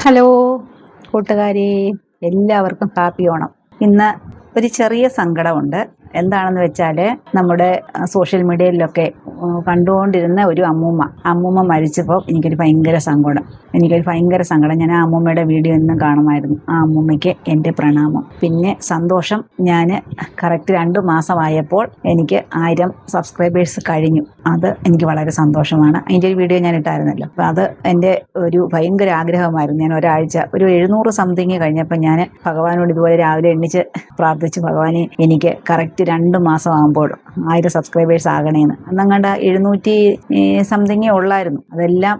Hello കൂട്ടുകാരെ, എല്ലാവർക്കും happy Onam. ഇന്ന് ഒരു ചെറിയ സങ്കടമുണ്ട്. എന്താണെന്ന് വെച്ചാൽ നമ്മുടെ സോഷ്യൽ മീഡിയയിലൊക്കെ കണ്ടുകൊണ്ടിരുന്ന ഒരു അമ്മൂമ്മ മരിച്ചപ്പോൾ എനിക്കൊരു ഭയങ്കര സങ്കടം. ഞാൻ ആ അമ്മൂമ്മയുടെ വീഡിയോ എന്നും കാണുമായിരുന്നു. ആ അമ്മൂമ്മയ്ക്ക് എൻ്റെ പ്രണാമം. പിന്നെ സന്തോഷം, ഞാൻ കറക്റ്റ് 2 മാസമായപ്പോൾ എനിക്ക് 1000 സബ്സ്ക്രൈബേഴ്സ് കഴിഞ്ഞു. അത് എനിക്ക് വളരെ സന്തോഷമാണ്. അതിൻ്റെ ഒരു വീഡിയോ ഞാൻ ഇട്ടായിരുന്നല്ലോ. അപ്പോൾ അത് എൻ്റെ ഒരു ഭയങ്കര ആഗ്രഹമായിരുന്നു. ഞാൻ ഒരാഴ്ച ഒരു 700 സംതിങ് കഴിഞ്ഞപ്പോൾ ഞാൻ ഭഗവാനോട് ഇതുപോലെ രാവിലെ എണ്ണിച്ച് പ്രാർത്ഥിച്ചു, ഭഗവാനെ എനിക്ക് കറക്റ്റ് 2 മാസമാകുമ്പോൾ 1000 സബ്സ്ക്രൈബേഴ്സ് ആകണേന്ന്. അന്നങ്ങാണ്ട് 700 സംതിങ്ങേ ഉള്ളായിരുന്നു. അതെല്ലാം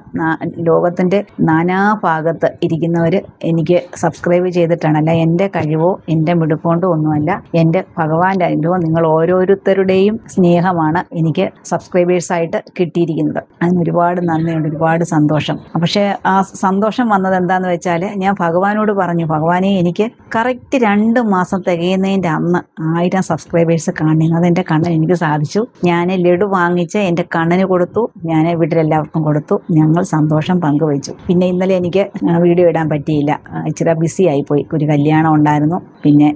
ലോകത്തിൻ്റെ നാനാഭാഗത്ത് ഇരിക്കുന്നവർ എനിക്ക് സബ്സ്ക്രൈബ് ചെയ്തിട്ടാണ്. അല്ല എൻ്റെ കഴിവോ എൻ്റെ മിടുക്കൊണ്ടോ ഒന്നുമല്ല, എൻ്റെ ഭഗവാന്റെ അനുഗ്രഹം, നിങ്ങൾ ഓരോരുത്തരുടെയും സ്നേഹമാണ് എനിക്ക് സബ്സ്ക്രൈബേഴ്സായിട്ട് കിട്ടിയിരിക്കുന്നത്. അതിന് ഒരുപാട് നന്ദിയുണ്ട്, ഒരുപാട് സന്തോഷം. പക്ഷേ ആ സന്തോഷം വന്നത് എന്താന്ന് വെച്ചാൽ, ഞാൻ ഭഗവാനോട് പറഞ്ഞു, ഭഗവാനെ എനിക്ക് കറക്റ്റ് 2 മാസം തികയുന്നതിൻ്റെ അന്ന് 1000 സബ്സ്ക്രൈബേഴ്സ് കാണുന്നു. അതെൻ്റെ കണ്ണൻ എനിക്ക് സാധിച്ചു. ഞാൻ ലഡു വാങ്ങിച്ച് എൻ്റെ കണ്ണന് കൊടുത്തു, ഞാൻ വീട്ടിലെല്ലാവർക്കും കൊടുത്തു. ഞങ്ങൾ സന്തോഷം പങ്കുവച്ചു. പിന്നെ ഇന്നലെ എനിക്ക് വീഡിയോ ഇടാൻ പറ്റിയില്ല, ഇച്ചിരി ബിസി ആയിപ്പോയി. ഒരു കല്യാണം ഉണ്ടായിരുന്നു, പിന്നെ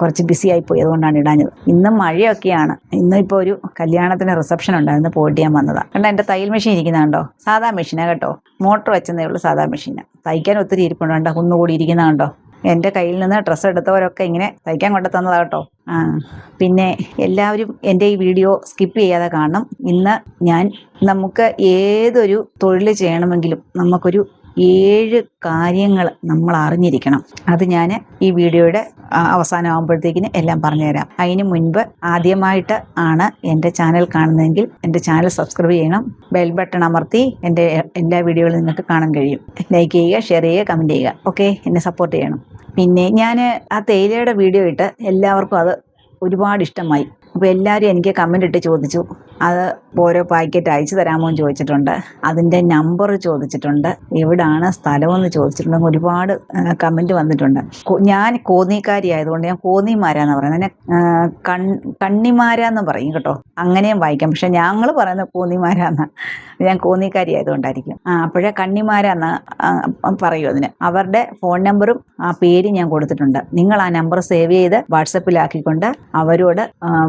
കുറച്ച് ബിസി ആയിപ്പോയി, അതുകൊണ്ടാണ് ഇടാഞ്ഞത്. ഇന്നും മഴയൊക്കെയാണ്. ഇന്നിപ്പോൾ ഒരു കല്യാണത്തിന് റിസപ്ഷൻ ഉണ്ടായിരുന്നു, പോയിട്ട് ഞാൻ വന്നതാണ്. കണ്ടോ എൻ്റെ തയ്യൽ മെഷീൻ ഇരിക്കുന്നുണ്ടോ? സാധാ മെഷീനാണ് കേട്ടോ, മോട്ടർ വെച്ചതേ ഉള്ളൂ, സാധാ മെഷീനാണ്. തയ്ക്കാൻ ഒത്തിരി ഇരിപ്പുണ്ട്, കണ്ടോ കുന്നുകൂടി ഇരിക്കുന്നതുണ്ടോ. എൻ്റെ കയ്യിൽ നിന്ന് ഡ്രസ്സ് എടുത്തവരൊക്കെ ഇങ്ങനെ തയ്ക്കാൻ കൊണ്ടു തന്നതാട്ടോ. പിന്നെ എല്ലാവരും എൻ്റെ ഈ വീഡിയോ സ്കിപ്പ് ചെയ്യാതെ കാണണം. ഇന്ന് നമുക്ക് ഏതൊരു തൊഴിൽ ചെയ്യണമെങ്കിലും നമുക്കൊരു 7 കാര്യങ്ങൾ നമ്മൾ അറിഞ്ഞിരിക്കണം. അത് ഞാൻ ഈ വീഡിയോയുടെ അവസാനമാകുമ്പോഴത്തേക്കിന് എല്ലാം പറഞ്ഞുതരാം. അതിന് മുൻപ് ആദ്യമായിട്ട് ആണ് എൻ്റെ ചാനൽ കാണുന്നതെങ്കിൽ എൻ്റെ ചാനൽ സബ്സ്ക്രൈബ് ചെയ്യണം, ബെൽ ബട്ടൺ അമർത്തി എൻ്റെ എല്ലാ വീഡിയോകളും നിങ്ങൾക്ക് കാണാൻ കഴിയും. ലൈക്ക് ചെയ്യുക, ഷെയർ ചെയ്യുക, കമൻറ്റ് ചെയ്യുക. ഓക്കെ, എന്നെ സപ്പോർട്ട് ചെയ്യണം. പിന്നെ ഞാൻ ആ തേയിലയുടെ വീഡിയോ ഇട്ട് എല്ലാവർക്കും അത് ഒരുപാട് ഇഷ്ടമായി. അപ്പോൾ എല്ലാവരും എനിക്ക് കമൻ്റ് ഇട്ട് ചോദിച്ചു, അത് ഓരോ പാക്കറ്റ് അയച്ചു തരാമോ എന്ന് ചോദിച്ചിട്ടുണ്ട്, അതിൻ്റെ നമ്പർ ചോദിച്ചിട്ടുണ്ട്, എവിടാണ് സ്ഥലമെന്ന് ചോദിച്ചിട്ടുണ്ട്. ഒരുപാട് കമൻറ്റ് വന്നിട്ടുണ്ട്. ഞാൻ കോന്നിക്കാരി ആയതുകൊണ്ട് ഞാൻ കോന്നിമാരാന്ന് പറയുന്നത്, എന്നെ കണ്ണിമാരാന്ന് പറയും കേട്ടോ, അങ്ങനെയും വായിക്കാം. പക്ഷെ ഞങ്ങൾ പറയുന്നത് കോന്നിമാരാന്ന്, ഞാൻ കോന്നിക്കാരി ആയതുകൊണ്ടായിരിക്കും. അപ്പോഴേ കണ്ണിമാരാന്ന് പറയൂ അതിന്. അവരുടെ ഫോൺ നമ്പറും ആ പേരും ഞാൻ കൊടുത്തിട്ടുണ്ട്. നിങ്ങൾ ആ നമ്പർ സേവ് ചെയ്ത് വാട്സപ്പിലാക്കിക്കൊണ്ട് അവരോട്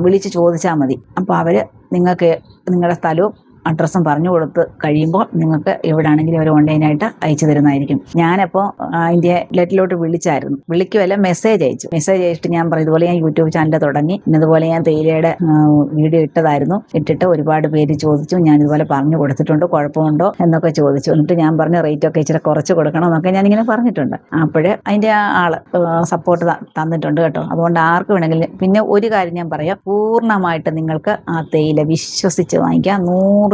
വിളിച്ച് ചോദിച്ചാൽ മതി. അപ്പോൾ അവർ നിങ്ങൾക്ക് നിങ്ങളുടെ സ്ഥലവും അഡ്രസ്സും പറഞ്ഞു കൊടുത്ത് കഴിയുമ്പോൾ നിങ്ങൾക്ക് എവിടെയാണെങ്കിലും അവർ ഓൺലൈനായിട്ട് അയച്ചു തരുന്നതായിരിക്കും. ഞാനപ്പോൾ അതിൻ്റെ ലെറ്റിലോട്ട് വിളിക്കുമല്ല, മെസ്സേജ് അയച്ചിട്ട് ഞാൻ പറയും, ഇതുപോലെ ഞാൻ യൂട്യൂബ് ചാനൽ തുടങ്ങി, ഇന്നതുപോലെ ഞാൻ തേയിലയുടെ വീഡിയോ ഇട്ടതായിരുന്നു. ഇട്ടിട്ട് ഒരുപാട് പേര് ചോദിച്ചു, ഞാൻ ഇതുപോലെ പറഞ്ഞു കൊടുത്തിട്ടുണ്ട്, കുഴപ്പമുണ്ടോ എന്നൊക്കെ ചോദിച്ചു. എന്നിട്ട് ഞാൻ പറഞ്ഞ റേറ്റൊക്കെ ഇച്ചിരി കുറച്ച് കൊടുക്കണം എന്നൊക്കെ ഞാനിങ്ങനെ പറഞ്ഞിട്ടുണ്ട്. അപ്പോൾ അതിൻ്റെ ആള് സപ്പോർട്ട് തന്നിട്ടുണ്ട് കേട്ടോ. അതുകൊണ്ട് ആർക്ക് വേണമെങ്കിലും. പിന്നെ ഒരു കാര്യം ഞാൻ പറയാം, പൂർണ്ണമായിട്ട് നിങ്ങൾക്ക് ആ തേയില വിശ്വസിച്ച് വാങ്ങിക്കാം. 100%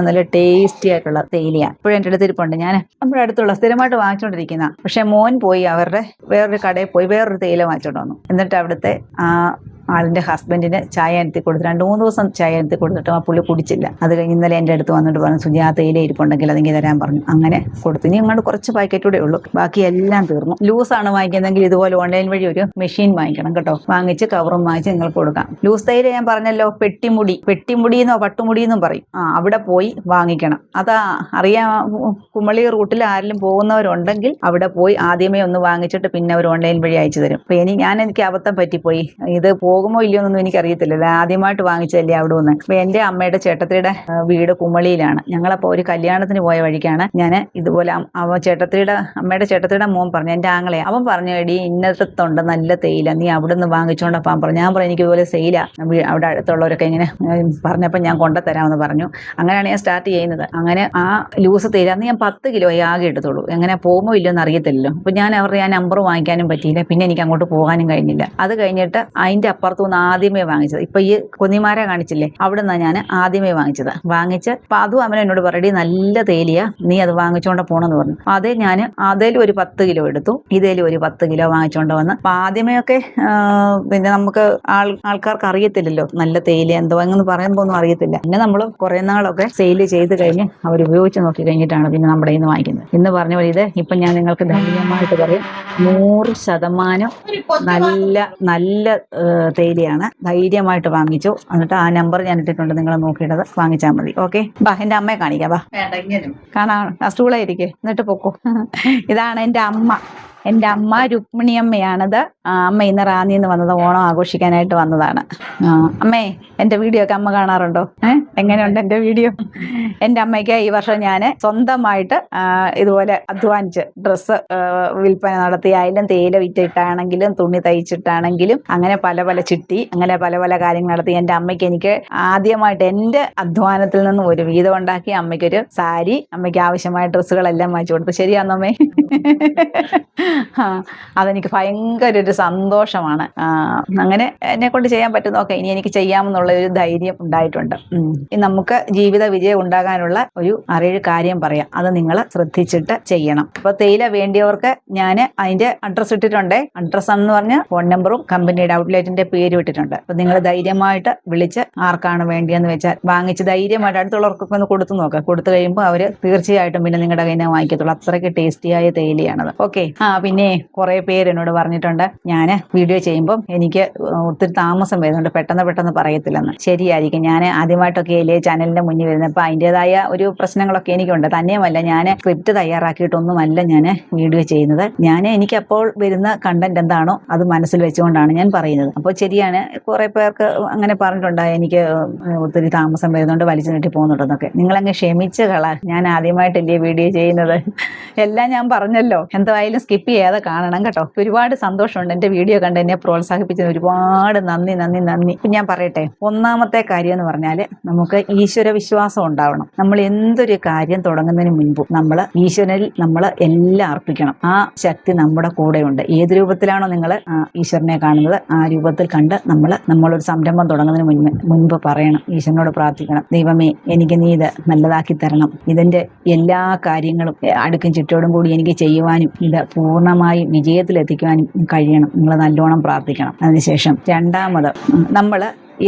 നല്ല ടേസ്റ്റി ആയിട്ടുള്ള തേയിലയാണ്. ഇപ്പോഴും എൻ്റെ അടുത്ത് ഇരിപ്പുണ്ട്. ഞാൻ നമ്മുടെ അടുത്തുള്ള സ്ഥിരമായിട്ട് വാങ്ങിച്ചുകൊണ്ടിരിക്കുന്ന. പക്ഷെ മോൻ പോയി അവരുടെ വേറൊരു കടയിൽ പോയി വേറൊരു തേയില വാങ്ങിച്ചോണ്ട് വന്നു. എന്നിട്ട് അവിടുത്തെ ആളിൻ്റെ ഹസ്ബൻഡിന് ചായ അനത്തി കൊടുത്ത് 2-3 ദിവസം ചായ അനത്തി കൊടുത്തിട്ട് ആ പുള്ളി കുടിച്ചില്ല. അത് കഴിഞ്ഞ് ഇന്നലെ എൻ്റെ അടുത്ത് വന്നിട്ട് പറഞ്ഞു, സുജി ആ തേയില ഇരിപ്പുണ്ടെങ്കിൽ അതെങ്കിൽ തരാൻ പറഞ്ഞു. അങ്ങനെ കൊടുത്തു. ഇനി അങ്ങോട്ട് കുറച്ച് പാക്കറ്റൂടെ ഉള്ളൂ, ബാക്കി എല്ലാം തീർന്നു. ലൂസാണ് വാങ്ങിക്കുന്നതെങ്കിൽ ഇതുപോലെ ഓൺലൈൻ വഴി ഒരു മെഷീൻ വാങ്ങിക്കണം കേട്ടോ. വാങ്ങിച്ച് കവറും വാങ്ങിച്ച് നിങ്ങൾക്ക് കൊടുക്കാം. ലൂസ് തേയില ഞാൻ പറഞ്ഞല്ലോ, പെട്ടിമുടിയെന്നോ പട്ടുമുടിയെന്നും പറയും. അവിടെ പോയി വാങ്ങിക്കണം. അതാ അറിയാം, കുമളി റൂട്ടിൽ ആരെങ്കിലും പോകുന്നവരുണ്ടെങ്കിൽ അവിടെ പോയി ആദ്യമേ ഒന്ന് വാങ്ങിച്ചിട്ട് പിന്നെ അവർ ഓൺലൈൻ വഴി അയച്ചു തരും. അപ്പോൾ എനിക്ക് അബദ്ധം പറ്റിപ്പോയി. ഇത് പോകുമോ ഇല്ലയോ എന്നൊന്നും എനിക്കറിയത്തില്ല, ആദ്യമായിട്ട് വാങ്ങിച്ചല്ലേ അവിടെ നിന്ന്. അപ്പോൾ എൻ്റെ അമ്മയുടെ ചേട്ടത്തിയുടെ വീട് കുമളിയിലാണ്. ഞങ്ങളപ്പോൾ ഒരു കല്യാണത്തിന് പോയ വഴിക്കാണ് ഞാൻ ഇതുപോലെ അമ്മയുടെ ചേട്ടത്തിയുടെ മോൻ പറഞ്ഞു, എൻ്റെ ആങ്ങളെ, അവൻ പറഞ്ഞു, എടി ഇന്നത്തുണ്ട് നല്ല തേയില, നീ അവിടെ നിന്ന് വാങ്ങിച്ചോണ്ടപ്പാൻ പറഞ്ഞു. ഞാൻ പറഞ്ഞു, എനിക്ക് ഇതുപോലെ സെയിലാണ്, അവിടെ അടുത്തുള്ളവരൊക്കെ ഇങ്ങനെ പറഞ്ഞപ്പോൾ ഞാൻ കൊണ്ടുതരാമെന്ന് പറഞ്ഞു. അങ്ങനെയാണ് ഞാൻ സ്റ്റാർട്ട് ചെയ്യുന്നത്. അങ്ങനെ ആ ലൂസ് തേയില അന്ന് ഞാൻ 10 കിലോ ആകെ എടുത്തോളൂ. എങ്ങനെ പോകുമോ ഇല്ലയോ എന്ന് അറിയത്തില്ലല്ലോ. അപ്പോൾ ഞാൻ അവരുടെ ആ നമ്പർ വാങ്ങിക്കാനും പറ്റിയില്ല, പിന്നെ എനിക്ക് അങ്ങോട്ട് പോകാനും കഴിഞ്ഞില്ല. അത് കഴിഞ്ഞിട്ട് അതിൻ്റെ അപ്പുറത്തുനിന്ന് ആദ്യമേ വാങ്ങിച്ചത്, ഇപ്പൊ ഈ കുന്നിമാര കാണിച്ചില്ലേ, അവിടെ നിന്നാണ് ഞാൻ ആദ്യമേ വാങ്ങിച്ച് അപ്പൊ അതും അവൻ എന്നോട് പറയടി നല്ല തേയിലയാ, നീ അത് വാങ്ങിച്ചോണ്ട് പോണെന്ന് പറഞ്ഞു. അതേ ഞാൻ അതേലും ഒരു 10 കിലോ എടുത്തു, ഇതേലും ഒരു 10 കിലോ വാങ്ങിച്ചോണ്ട് വന്ന്. അപ്പൊ ആദ്യമേ ഒക്കെ പിന്നെ നമുക്ക് ആൾക്കാർക്ക് അറിയത്തില്ലല്ലോ നല്ല തേയില എന്തോ എന്ന് പറയുമ്പോൾ ഒന്നും അറിയത്തില്ല. പിന്നെ നമ്മൾ കുറെ നാളൊക്കെ സെയിൽ ചെയ്ത് കഴിഞ്ഞ് അവർ ഉപയോഗിച്ച് നോക്കി കഴിഞ്ഞിട്ടാണ് പിന്നെ നമ്മുടെ ഇന്ന് വാങ്ങിക്കുന്നത്. ഇന്ന് പറഞ്ഞ പോലെ ഇത് ഇപ്പൊ ഞാൻ നിങ്ങൾക്ക് ധന്യമായിട്ട് പറയും, 100% നല്ല തേയിലയാണ്. ധൈര്യമായിട്ട് വാങ്ങിച്ചു. എന്നിട്ട് ആ നമ്പർ ഞാൻ ഇട്ടിട്ടുണ്ട്, നിങ്ങൾ നോക്കിയിട്ടത് വാങ്ങിച്ചാൽ മതി. ഓക്കെ, ബാ എൻ്റെ അമ്മയെ കാണിക്കാം. ബാ കാണാം, ആ സ്റ്റൂളായിരിക്കും, എന്നിട്ട് പൊക്കോ. ഇതാണ് എൻ്റെ അമ്മ. എൻ്റെ അമ്മ രുക്മിണിയമ്മയാണത്. അമ്മ ഇന്ന് റാന്നിന്ന് വന്നത്, ഓണം ആഘോഷിക്കാനായിട്ട് വന്നതാണ്. അമ്മേ, എൻ്റെ വീഡിയോ ഒക്കെ അമ്മ കാണാറുണ്ടോ? എങ്ങനെയുണ്ട് എൻ്റെ വീഡിയോ? എൻ്റെ അമ്മയ്ക്ക് ഈ വർഷം ഞാൻ സ്വന്തമായിട്ട് ഇതുപോലെ അധ്വാനിച്ച് ഡ്രസ്സ് വിൽപ്പന നടത്തിയായാലും, തേയില വിറ്റിട്ടാണെങ്കിലും, തുണി തയ്ച്ചിട്ടാണെങ്കിലും, അങ്ങനെ പല പല ചിട്ടി, അങ്ങനെ പല പല കാര്യങ്ങൾ നടത്തി എൻ്റെ അമ്മയ്ക്ക് എനിക്ക് ആദ്യമായിട്ട് എൻ്റെ അധ്വാനത്തിൽ നിന്നും ഒരു വീതം ഉണ്ടാക്കി അമ്മയ്ക്കൊരു സാരി, അമ്മയ്ക്ക് ആവശ്യമായ ഡ്രസ്സുകളെല്ലാം വാങ്ങിച്ചു കൊടുത്തു. ശരിയാന്നോ അമ്മേ? അതെനിക്ക് ഭയങ്കര ഒരു സന്തോഷമാണ്. അങ്ങനെ എന്നെ കൊണ്ട് ചെയ്യാൻ പറ്റുന്നതൊക്കെ ഇനി എനിക്ക് ചെയ്യാമെന്നുള്ള ഒരു ധൈര്യം ഉണ്ടായിട്ടുണ്ട്. നമുക്ക് ജീവിത വിജയം ഉണ്ടാകാനുള്ള ഒരു 6-7 കാര്യം പറയാം. അത് നിങ്ങൾ ശ്രദ്ധിച്ചിട്ട് ചെയ്യണം. അപ്പൊ തേയില വേണ്ടിയവർക്ക് ഞാൻ അതിന്റെ അഡ്രസ്സ് ഇട്ടിട്ടുണ്ട്. അഡ്രസ്സ് എന്ന് പറഞ്ഞ ഫോൺ നമ്പറും കമ്പനിയുടെ ഔട്ട്ലെറ്റിന്റെ പേരും ഇട്ടിട്ടുണ്ട്. അപ്പൊ നിങ്ങൾ ധൈര്യമായിട്ട് വിളിച്ച് ആർക്കാണ് വേണ്ടിയെന്ന് വെച്ചാൽ വാങ്ങിച്ച് ധൈര്യമായിട്ട് അടുത്തുള്ളവർക്കൊക്കെ ഒന്ന് കൊടുത്തു നോക്കുക. കൊടുത്തു കഴിയുമ്പോൾ അവര് തീർച്ചയായിട്ടും പിന്നെ നിങ്ങളുടെ കയ്യിൽ നിന്ന് വാങ്ങിക്കത്തുള്ളൂ. അത്രയ്ക്ക് ടേസ്റ്റിയായ തേയിലയാണത്. ഓക്കെ. പിന്നെ കുറെ പേര് എന്നോട് പറഞ്ഞിട്ടുണ്ട്, ഞാൻ വീഡിയോ ചെയ്യുമ്പോൾ എനിക്ക് ഒത്തിരി താമസം വരുന്നുണ്ട്, പെട്ടെന്ന് പറയത്തില്ലെന്ന്. ശരിയായിരിക്കും. ഞാൻ ആദ്യമായിട്ടൊക്കെ ഇല്ലേ ചാനലിന്റെ മുന്നിൽ വരുന്നത്. അപ്പൊ അതിൻ്റെതായ ഒരു പ്രശ്നങ്ങളൊക്കെ എനിക്കുണ്ട്. തന്നെയുമല്ല, ഞാൻ സ്ക്രിപ്റ്റ് തയ്യാറാക്കിയിട്ടൊന്നുമല്ല ഞാൻ വീഡിയോ ചെയ്യുന്നത്. എനിക്കപ്പോൾ വരുന്ന കണ്ടന്റ് എന്താണോ അത് മനസ്സിൽ വെച്ചുകൊണ്ടാണ് ഞാൻ പറയുന്നത്. അപ്പോൾ ശരിയാണ്, കുറെ പേർക്ക് അങ്ങനെ പറഞ്ഞിട്ടുണ്ട്, എനിക്ക് ഒത്തിരി താമസം വരുന്നുണ്ട്, വലിച്ചു നീട്ടി പോകുന്നുണ്ടെന്നൊക്കെ. നിങ്ങളങ്ങ് ക്ഷമിച്ച് കള. ഞാൻ ആദ്യമായിട്ടല്ലേ വീഡിയോ ചെയ്യുന്നത്. എല്ലാം ഞാൻ പറഞ്ഞല്ലോ. എന്തായാലും സ്കിപ്പ് ചെയ്യാതെ കാണണം കേട്ടോ. ഒരുപാട് സന്തോഷമുണ്ട് എൻ്റെ വീഡിയോ കണ്ട് എന്നെ പ്രോത്സാഹിപ്പിച്ചത്. ഒരുപാട് നന്ദി. ഇപ്പം ഞാൻ പറയട്ടെ, ഒന്നാമത്തെ കാര്യം എന്ന് പറഞ്ഞാൽ നമുക്ക് ഈശ്വര വിശ്വാസം ഉണ്ടാവണം. നമ്മൾ എന്തൊരു കാര്യം തുടങ്ങുന്നതിന് മുൻപും നമ്മൾ ഈശ്വരനിൽ നമ്മൾ എല്ലാം അർപ്പിക്കണം. ആ ശക്തി നമ്മുടെ കൂടെയുണ്ട്. ഏത് രൂപത്തിലാണോ നിങ്ങൾ ഈശ്വരനെ കാണുന്നത്, ആ രൂപത്തിൽ കണ്ട് നമ്മളൊരു സംരംഭം തുടങ്ങുന്നതിന് മുൻപ് പറയണം, ഈശ്വരനോട് പ്രാർത്ഥിക്കണം, ദൈവമേ എനിക്ക് നീ ഇത് നല്ലതാക്കി തരണം. ഇതിൻ്റെ എല്ലാ കാര്യങ്ങളും അടുക്കും ചിട്ടോടും കൂടി എനിക്ക് ചെയ്യുവാനും ഇത് പൂർണ്ണമായി വിജയത്തിലെത്തിക്കുവാനും കഴിയണം. നിങ്ങൾ നല്ലോണം പ്രാർത്ഥിക്കണം. അതിനുശേഷം രണ്ടാമത്, നമ്മൾ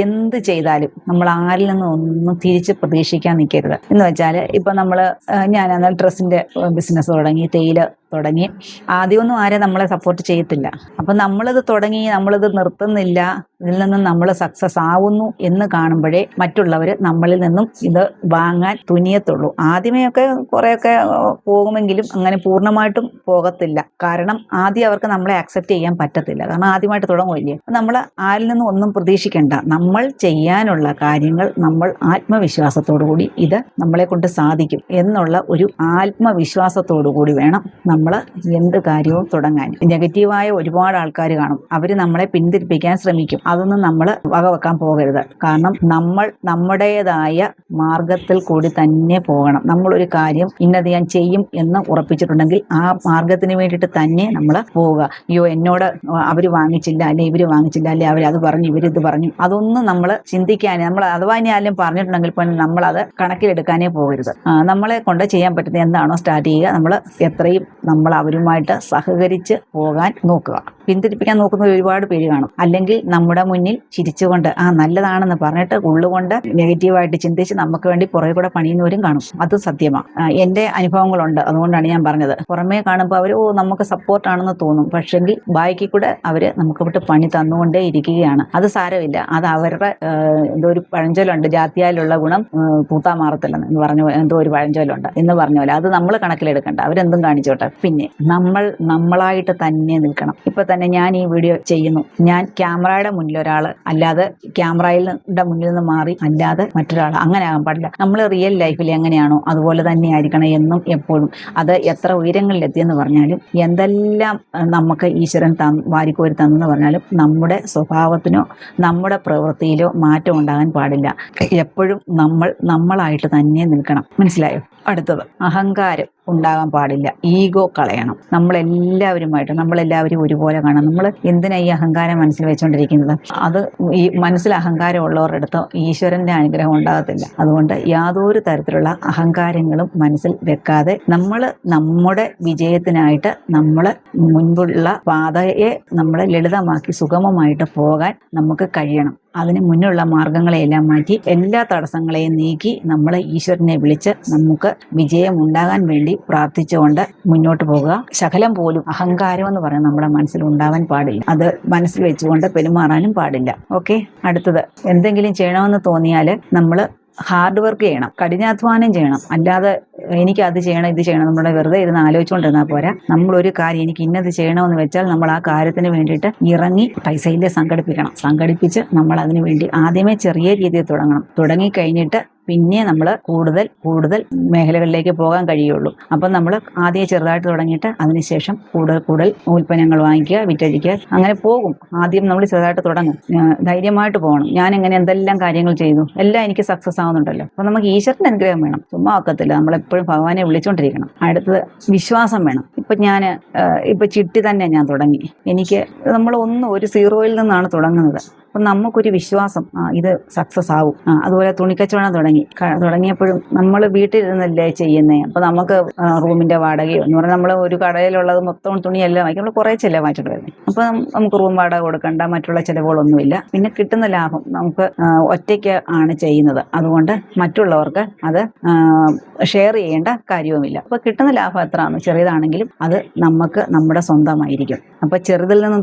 എന്ത് ചെയ്താലും നമ്മൾ ആരിൽ നിന്നും ഒന്നും തിരിച്ച് പ്രതീക്ഷിക്കാൻ നിൽക്കരുത്. എന്ന് വെച്ചാൽ ഇപ്പം ഞാൻ ഡ്രസ്സിൻ്റെ ബിസിനസ് തുടങ്ങി, തേയില തുടങ്ങി. ആദ്യമൊന്നും ആരെ നമ്മളെ സപ്പോർട്ട് ചെയ്യത്തില്ല. അപ്പം നമ്മളിത് തുടങ്ങി, നമ്മളിത് നിർത്തുന്നില്ല, ഇതിൽ നിന്നും നമ്മൾ സക്സസ് ആവുന്നു എന്ന് കാണുമ്പോഴേ മറ്റുള്ളവർ നമ്മളിൽ നിന്നും ഇത് വാങ്ങാൻ തുനിയത്തുള്ളൂ. ആദ്യമേയൊക്കെ കുറേയൊക്കെ പോകുമെങ്കിലും അങ്ങനെ പൂർണ്ണമായിട്ടും പോകത്തില്ല. കാരണം ആദ്യം അവർക്ക് നമ്മളെ അക്സെപ്റ്റ് ചെയ്യാൻ പറ്റത്തില്ല. കാരണം ആദ്യമായിട്ട് തുടങ്ങുമല്ലേ. നമ്മൾ ആരിൽ നിന്നും ഒന്നും പ്രതീക്ഷിക്കേണ്ട. നമ്മൾ ചെയ്യാനുള്ള കാര്യങ്ങൾ നമ്മൾ ആത്മവിശ്വാസത്തോടു കൂടി ഇത് നമ്മളെ കൊണ്ട് സാധിക്കും എന്നുള്ള ഒരു ആത്മവിശ്വാസത്തോടു കൂടി വേണം നമ്മൾ എന്ത് കാര്യവും തുടങ്ങാൻ. നെഗറ്റീവായ ഒരുപാട് ആൾക്കാർ കാണും. അവർ നമ്മളെ പിന്തിരിപ്പിക്കാൻ ശ്രമിക്കും. അതൊന്നും നമ്മൾ വകവെക്കാൻ പോകരുത്. കാരണം നമ്മൾ നമ്മുടേതായ മാർഗത്തിൽ കൂടി തന്നെ പോകണം. നമ്മളൊരു കാര്യം ഇന്നത് ഞാൻ ചെയ്യും എന്ന് ഉറപ്പിച്ചിട്ടുണ്ടെങ്കിൽ ആ മാർഗത്തിന് വേണ്ടിയിട്ട് തന്നെ നമ്മൾ പോവുക. അയ്യോ എന്നോട് അവർ വാങ്ങിച്ചില്ല, അല്ലെ ഇവർ വാങ്ങിച്ചില്ല, അല്ലെ അവരത് പറഞ്ഞു ഇവരിത് പറഞ്ഞു, അതൊന്നും നമ്മൾ ചിന്തിക്കാനേ, നമ്മൾ അഥവാ ഇനി ആരെങ്കിലും പറഞ്ഞിട്ടുണ്ടെങ്കിൽ പോലും നമ്മളത് കണക്കിലെടുക്കാനേ പോകരുത്. നമ്മളെ കൊണ്ട് ചെയ്യാൻ പറ്റുന്ന എന്താണോ സ്റ്റാർട്ട് ചെയ്യുക. നമ്മൾ എത്രയും നമ്മൾ അവരുമായിട്ട് സഹകരിച്ച് പോകാൻ നോക്കുക. പിന്തിരിപ്പിക്കാൻ നോക്കുന്ന ഒരുപാട് പേര് കാണും. അല്ലെങ്കിൽ നമ്മുടെ മുന്നിൽ ചിരിച്ചുകൊണ്ട് നല്ലതാണെന്ന് പറഞ്ഞിട്ട് ഉള്ളുകൊണ്ട് നെഗറ്റീവായിട്ട് ചിന്തിച്ച് നമുക്ക് വേണ്ടി പുറകെ കൂടെ പണിയുന്നവരും കാണും. അത് സത്യമാണ്. എൻ്റെ അനുഭവങ്ങളുണ്ട്, അതുകൊണ്ടാണ് ഞാൻ പറഞ്ഞത്. പുറമേ കാണുമ്പോൾ അവർ നമുക്ക് സപ്പോർട്ടാണെന്ന് തോന്നും. പക്ഷെങ്കിൽ ബാക്കി കൂടെ അവർ നമുക്ക് വിട്ട് പണി തന്നുകൊണ്ടേ ഇരിക്കുകയാണ്. അത് സാരമില്ല. അത് അവരുടെ എന്തോ ഒരു പഴഞ്ചൊല്ലുണ്ട്, ജാതിയാലുള്ള ഗുണം പൂത്താ മാറത്തില്ലെന്ന് പറഞ്ഞു, എന്തോ ഒരു പഴഞ്ചൊല്ലുണ്ട് എന്ന് പറഞ്ഞ പോലെ. അത് നമ്മൾ കണക്കിലെടുക്കണ്ട, അവരെന്തും കാണിച്ചോട്ടെ. പിന്നെ നമ്മളായിട്ട് തന്നെ നിൽക്കണം. ഇപ്പൊ തന്നെ ഞാൻ ഈ വീഡിയോ ചെയ്യുന്നു, ഞാൻ ക്യാമറയുടെ മുന്നിൽ ഒരാൾ, അല്ലാതെ ക്യാമറയുടെ മുന്നിൽ നിന്ന് മാറി അല്ലാതെ മറ്റൊരാൾ, അങ്ങനെ ആകാൻ പാടില്ല. നമ്മൾ റിയൽ ലൈഫിൽ എങ്ങനെയാണോ അതുപോലെ തന്നെ ആയിരിക്കണം എന്നും എപ്പോഴും. അത് എത്ര ഉയരങ്ങളിലെത്തിയെന്ന് പറഞ്ഞാലും, എന്തെല്ലാം നമുക്ക് ഈശ്വരൻ വാരിക്കോരി തന്നെന്ന് പറഞ്ഞാലും, നമ്മുടെ സ്വഭാവത്തിനോ നമ്മുടെ പ്രവൃത്തിയിലോ മാറ്റം ഉണ്ടാകാൻ പാടില്ല. എപ്പോഴും നമ്മളായിട്ട് തന്നെ നിൽക്കണം. മനസ്സിലായോ? അടുത്തത്, അഹങ്കാരം ഉണ്ടാകാൻ പാടില്ല. ഈഗോ കളയണം. നമ്മളെല്ലാവരും ഒരുപോലെ കാണാം. നമ്മൾ എന്തിനാ ഈ അഹങ്കാരം മനസ്സിൽ വെച്ചുകൊണ്ടിരിക്കുന്നത്? അത് ഈ മനസ്സിൽ അഹങ്കാരം ഉള്ളവരുടെ അടുത്ത് ഈശ്വരന്റെ അനുഗ്രഹം ഉണ്ടാകത്തില്ല. അതുകൊണ്ട് യാതൊരു തരത്തിലുള്ള അഹങ്കാരങ്ങളും മനസ്സിൽ വെക്കാതെ നമ്മൾ നമ്മുടെ വിജയത്തിനായിട്ട് നമ്മൾ മുൻപുള്ള പാതയെ നമ്മൾ ലളിതമാക്കി സുഗമമായിട്ട് പോകാൻ നമുക്ക് കഴിയണം. അതിന് മുന്നുള്ള മാർഗങ്ങളെയെല്ലാം മാറ്റി എല്ലാ തടസ്സങ്ങളെയും നീക്കി നമ്മൾ ഈശ്വരനെ വിളിച്ച് നമുക്ക് വിജയം ഉണ്ടാകാൻ വേണ്ടി പ്രാർത്ഥിച്ചുകൊണ്ട് മുന്നോട്ട് പോകുക. ശകലം പോലും അഹങ്കാരം എന്ന് പറയുന്നത് നമ്മുടെ മനസ്സിൽ ഉണ്ടാവാൻ പാടില്ല. അത് മനസ്സിൽ വെച്ചുകൊണ്ട് പെരുമാറാനും പാടില്ല. ഓക്കെ. അടുത്തത്, എന്തെങ്കിലും ചെയ്യണമെന്ന് തോന്നിയാൽ നമ്മൾ ഹാർഡ് വർക്ക് ചെയ്യണം, കഠിനാധ്വാനം ചെയ്യണം. അല്ലാതെ എനിക്ക് അത് ചെയ്യണം ഇത് ചെയ്യണം നമ്മുടെ വെറുതെ ഇരുന്ന് ആലോചിച്ചുകൊണ്ടിരുന്നാൽ പോരാ. നമ്മളൊരു കാര്യം എനിക്ക് ഇന്നത് ചെയ്യണമെന്ന് വെച്ചാൽ നമ്മൾ ആ കാര്യത്തിന് വേണ്ടിയിട്ട് ഇറങ്ങി പൈസയിലെ സംഘടിപ്പിച്ച് നമ്മൾ അതിന് വേണ്ടി ആദ്യമേ ചെറിയ രീതിയിൽ തുടങ്ങിക്കഴിഞ്ഞിട്ട് പിന്നെ നമ്മൾ കൂടുതൽ മേഖലകളിലേക്ക് പോകാൻ കഴിയുള്ളൂ. അപ്പം നമ്മൾ ആദ്യം ചെറുതായിട്ട് തുടങ്ങിയിട്ട് അതിനുശേഷം കൂടുതൽ ഉൽപ്പന്നങ്ങൾ വാങ്ങിക്കുക, വിറ്റഴിക്കുക, അങ്ങനെ പോകും. ആദ്യം നമ്മൾ ചെറുതായിട്ട് തുടങ്ങും, ധൈര്യമായിട്ട് പോകണം. ഞാൻ ഇങ്ങനെ എന്തെല്ലാം കാര്യങ്ങൾ ചെയ്തു, എല്ലാം എനിക്ക് സക്സസ് ആവുന്നുണ്ടല്ലോ. അപ്പം നമുക്ക് ഈശ്വരൻ്റെ അനുഗ്രഹം വേണം, ചുമ്മാ ഒക്കത്തില്ല. നമ്മളെപ്പോഴും ഭഗവാനെ വിളിച്ചുകൊണ്ടിരിക്കണം. അടുത്തത് വിശ്വാസം വേണം. ഇപ്പം ഇപ്പം ചിട്ടി തന്നെ ഞാൻ തുടങ്ങി. എനിക്ക് ഒരു സീറോയിൽ നിന്നാണ് തുടങ്ങുന്നത്. അപ്പം നമുക്കൊരു വിശ്വാസം, ഇത് സക്സസ് ആവും. അതുപോലെ തുണിക്കച്ചവടം തുടങ്ങിയപ്പോഴും നമ്മൾ വീട്ടിലിരുന്നല്ലേ ചെയ്യുന്നത്. അപ്പോൾ നമുക്ക് റൂമിൻ്റെ വാടകയോ എന്ന് പറഞ്ഞാൽ നമ്മൾ ഒരു കടയിലുള്ളത് മൊത്തം തുണിയെല്ലാം വാങ്ങിക്കും, നമ്മൾ കുറേ ചിലവായിട്ടുണ്ട് വരുന്നത്. അപ്പം നമുക്ക് റൂം വാടക കൊടുക്കണ്ട, മറ്റുള്ള ചിലവുകളൊന്നുമില്ല. പിന്നെ കിട്ടുന്ന ലാഭം നമുക്ക് ഒറ്റയ്ക്ക് ആണ് ചെയ്യുന്നത്, അതുകൊണ്ട് മറ്റുള്ളവർക്ക് അത് ഷെയർ ചെയ്യേണ്ട കാര്യവുമില്ല. അപ്പോൾ കിട്ടുന്ന ലാഭം എത്രയാണ്, ചെറിയതാണെങ്കിലും അത് നമുക്ക് നമ്മുടെ സ്വന്തമായിരിക്കും. അപ്പോൾ ചെറുതിൽ നിന്നും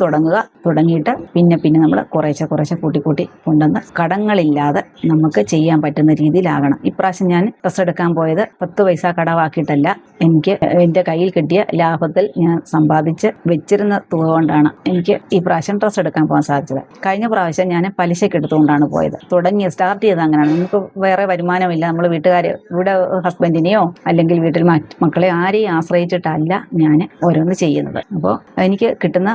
തുടങ്ങിയിട്ട് പിന്നെ നമ്മൾ കുറേശ്ശെ കൂട്ടി കൊണ്ടുവന്ന് കടങ്ങളില്ലാതെ നമുക്ക് ചെയ്യാൻ പറ്റുന്ന രീതിയിലാകണം. ഇപ്രാവശ്യം ഞാൻ ഡ്രസ്സ് എടുക്കാൻ പോയത് 10 പൈസ കടവാക്കിയിട്ടല്ല. എനിക്ക് എൻ്റെ കയ്യിൽ കിട്ടിയ ലാഭത്തിൽ ഞാൻ സമ്പാദിച്ച് വെച്ചിരുന്ന തുക കൊണ്ടാണ് എനിക്ക് ഈ പ്രാവശ്യം ഡ്രസ്സ് എടുക്കാൻ പോകാൻ സാധിച്ചത്. കഴിഞ്ഞ പ്രാവശ്യം ഞാൻ പലിശയ്ക്ക് എടുത്തുകൊണ്ടാണ് പോയത്. സ്റ്റാർട്ട് ചെയ്ത് അങ്ങനെയാണ്. നമുക്ക് വേറെ വരുമാനമില്ല. നമ്മൾ ഇവിടെ ഹസ്ബൻഡിനെയോ അല്ലെങ്കിൽ വീട്ടിൽ മക്കളെ ആരെയും ആശ്രയിച്ചിട്ടല്ല ഞാൻ ഓരോന്ന് ചെയ്യുന്നത്. അപ്പോൾ എനിക്ക് കിട്ടുന്ന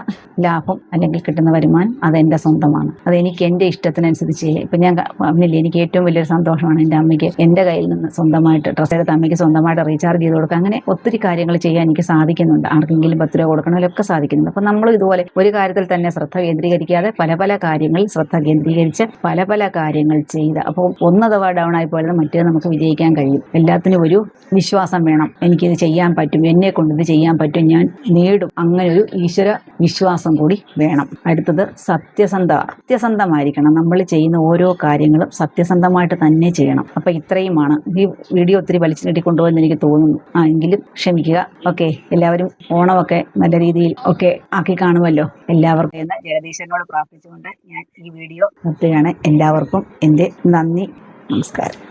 ലാഭം അല്ലെങ്കിൽ കിട്ടുന്ന വരുമാനം അതെൻ്റെ സ്വന്തമാണ്. അതെനിക്ക് എൻ്റെ ഇഷ്ടത്തിനനുസരിച്ച് ചെയ്യാം. ഇപ്പം ഞാൻ പറഞ്ഞില്ലേ, എനിക്ക് ഏറ്റവും വലിയൊരു സന്തോഷമാണ് എൻ്റെ അമ്മയ്ക്ക് എൻ്റെ കയ്യിൽ നിന്ന് സ്വന്തമായിട്ട് ഡ്രസ്സ് എടുത്ത് അമ്മയ്ക്ക് സ്വന്തമായിട്ട് റീചാർജ് ചെയ്ത് കൊടുക്കുക. അങ്ങനെ ഒത്തിരി കാര്യങ്ങൾ ചെയ്യാൻ എനിക്ക് സാധിക്കുന്നുണ്ട്. ആർക്കെങ്കിലും 10 രൂപ കൊടുക്കണമെങ്കിലൊക്കെ സാധിക്കുന്നുണ്ട്. അപ്പം നമ്മൾ ഇതുപോലെ ഒരു കാര്യത്തിൽ തന്നെ ശ്രദ്ധ കേന്ദ്രീകരിക്കാതെ പല കാര്യങ്ങളിൽ ശ്രദ്ധ കേന്ദ്രീകരിച്ച് പല കാര്യങ്ങൾ ചെയ്ത് അപ്പോൾ ഒന്നഥവാ ഡൗൺ ആയി പോയാൽ മറ്റേ നമുക്ക് വിജയിക്കാൻ കഴിയും. എല്ലാത്തിനും ഒരു വിശ്വാസം വേണം. എനിക്കിത് ചെയ്യാൻ പറ്റും, എന്നെ കൊണ്ട് ഇത് ചെയ്യാൻ പറ്റും, ഞാൻ നേടും. അങ്ങനെ ഒരു ഈശ്വര വിശ്വാസം കൂടി വേണം. അടുത്തത് സത്യസന്ധമായിരിക്കണം. നമ്മൾ ചെയ്യുന്ന ഓരോ കാര്യങ്ങളും സത്യസന്ധമായിട്ട് തന്നെ ചെയ്യണം. അപ്പം ഇത്രയുമാണ്. ഈ വീഡിയോ ഒത്തിരി വലിച്ചു നീട്ടി കൊണ്ടുപോകുമെന്ന് എനിക്ക് തോന്നുന്നു. എങ്കിലും ക്ഷമിക്കുക. ഓക്കെ, എല്ലാവരും ഓണമൊക്കെ നല്ല രീതിയിൽ ഒക്കെ ആക്കി കാണുമല്ലോ. എല്ലാവർക്കും എന്ന് ജഗദീശനോട് പ്രാർത്ഥിച്ചുകൊണ്ട് ഞാൻ ഈ വീഡിയോ നിർത്തുകയാണ്. എല്ലാവർക്കും എൻ്റെ നന്ദി, നമസ്കാരം.